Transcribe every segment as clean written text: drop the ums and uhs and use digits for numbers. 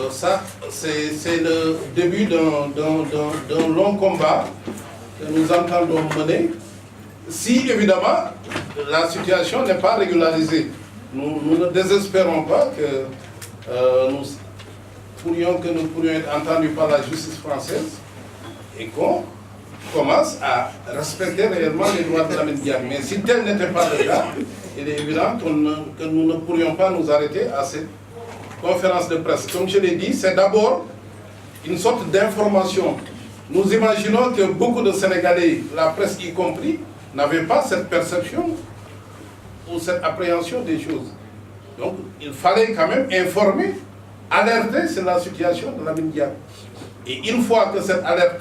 Ça, c'est le début d'un long combat que nous entendons mener. Si, évidemment, la situation n'est pas régularisée, nous ne désespérons pas que nous pourrions être entendus par la justice française et qu'on commence à respecter réellement les droits de Lamine Diack. Mais si tel n'était pas le cas, il est évident que nous ne pourrions pas nous arrêter à cette conférence de presse. Comme je l'ai dit, c'est d'abord une sorte d'information. Nous imaginons que beaucoup de Sénégalais, la presse y compris, n'avaient pas cette perception ou cette appréhension des choses. Donc, il fallait quand même informer, alerter sur la situation de Lamine Diack. Et une fois que cette alerte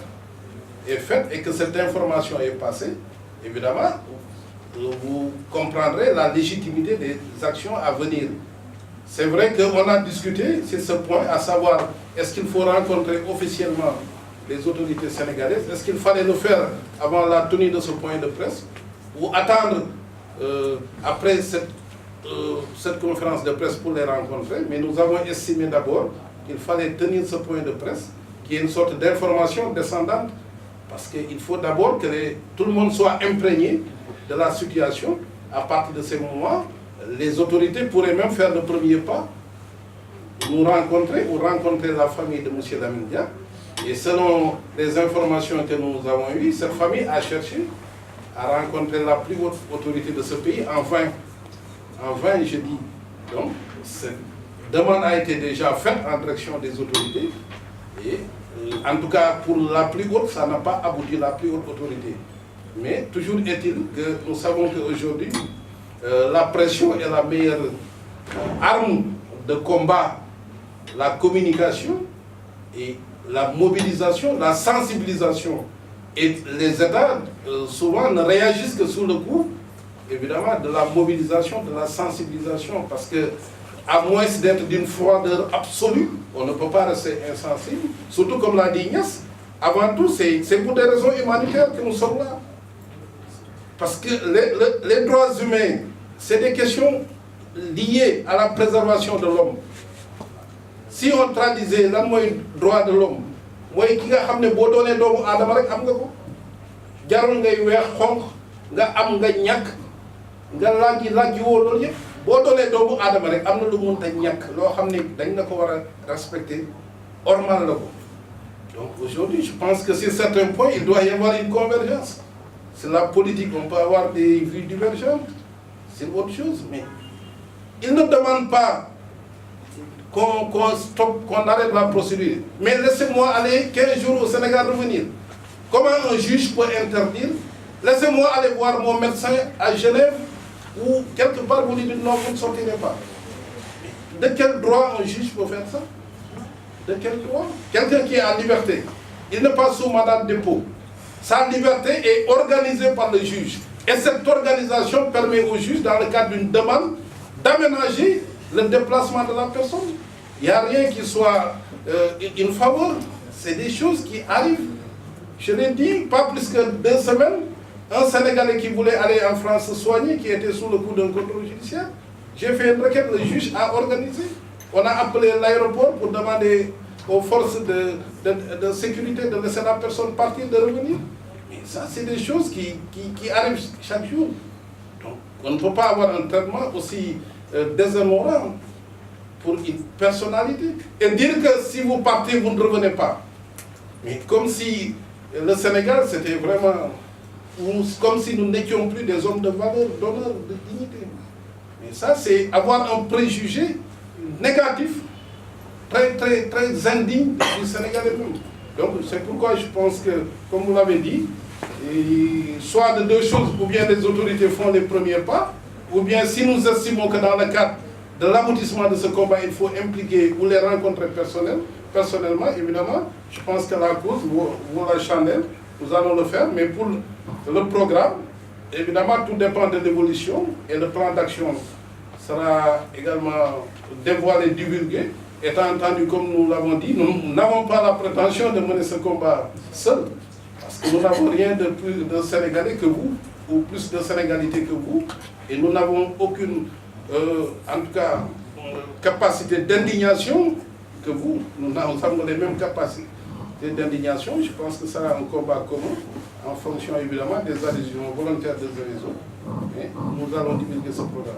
est faite et que cette information est passée, évidemment, vous comprendrez la légitimité des actions à venir. C'est vrai qu'on a discuté sur ce point, à savoir, est-ce qu'il faut rencontrer officiellement les autorités sénégalaises? Est-ce qu'il fallait le faire avant la tenue de ce point de presse? Ou attendre après cette conférence de presse pour les rencontrer? Mais nous avons estimé d'abord qu'il fallait tenir ce point de presse, qui est une sorte d'information descendante, parce qu'il faut d'abord que tout le monde soit imprégné de la situation. À partir de ces moments, les autorités pourraient même faire le premier pas, nous rencontrer ou rencontrer la famille de M. Lamine Diack. Et selon les informations que nous avons eues, cette famille a cherché à rencontrer la plus haute autorité de ce pays en vain. En vain, je dis. Donc, cette demande a été déjà faite en direction des autorités. Et en tout cas, pour la plus haute, ça n'a pas abouti, la plus haute autorité. Mais toujours est-il que nous savons qu'aujourd'hui, la pression est la meilleure arme de combat, la communication et la mobilisation, la sensibilisation. Et les États, souvent, ne réagissent que sous le coup, évidemment, de la mobilisation, de la sensibilisation, parce que, à moins d'être d'une froideur absolue, on ne peut pas rester insensible. Surtout, comme l'a dit Ignace, avant tout, c'est pour des raisons humanitaires que nous sommes là. Parce que les droits humains, c'est des questions liées à la préservation de l'homme. Si on traduisait lan mooy droit de l'homme, mooy ki nga xam ne boo doonee doomu aadama rek am nga ko, jarul ngay weex xonq nga am nga ñàkk nga laggi woo loolu yëpp. boo doonee doomu aadama rek am na lu mënta ñàkk loo xam ne dañ na ko war a respecter ormal la ko. Donc aujourd'hui, je pense que sur certains points, il doit y avoir une convergence. C'est la politique, on peut avoir des vues divergentes, c'est autre chose, mais il ne demande pas qu'on stoppe, qu'on arrête la procédure. Mais laissez-moi aller 15 jours au Sénégal revenir. Comment un juge peut interdire? Laissez-moi aller voir mon médecin à Genève ou quelque part vous dites non, vous ne sortirez pas. De quel droit un juge peut faire ça? De quel droit? Quelqu'un qui est en liberté, il n'est pas sous mandat de dépôt. Sa liberté est organisée par le juge. Et cette organisation permet au juge, dans le cadre d'une demande, d'aménager le déplacement de la personne. Il n'y a rien qui soit une faveur. C'est des choses qui arrivent. Je l'ai dit, pas plus que 2 semaines, un Sénégalais qui voulait aller en France se soigner, qui était sous le coup d'un contrôle judiciaire, j'ai fait une requête, le juge a organisé. On a appelé l'aéroport pour demander aux forces de sécurité de laisser la personne partir, de revenir. Mais ça, c'est des choses qui arrivent chaque jour. Donc, on ne peut pas avoir un traitement aussi déshonorant pour une personnalité. Et dire que si vous partez, vous ne revenez pas. Mais comme si le Sénégal, c'était vraiment... comme si nous n'étions plus des hommes de valeur, d'honneur, de dignité. Mais ça, c'est avoir un préjugé négatif, très, très, très indigne du Sénégalais même. Donc, c'est pourquoi je pense que, comme vous l'avez dit, soit de 2 choses, ou bien les autorités font les premiers pas, ou bien si nous estimons que dans le cadre de l'aboutissement de ce combat, il faut impliquer ou les rencontrer personnellement, évidemment, je pense que la cause vaut la chandelle, nous allons le faire, mais pour le programme, évidemment, tout dépend de l'évolution, et le plan d'action sera également dévoilé, divulgué. Étant entendu, comme nous l'avons dit, nous n'avons pas la prétention de mener ce combat seul, parce que nous n'avons rien de plus de Sénégalais que vous, ou plus de sénégalité que vous, et nous n'avons aucune, en tout cas, capacité d'indignation que vous. Nous avons les mêmes capacités d'indignation. Je pense que ça a un combat commun en fonction évidemment des adhésions volontaires des uns et des autres. Mais nous allons divulguer ce programme.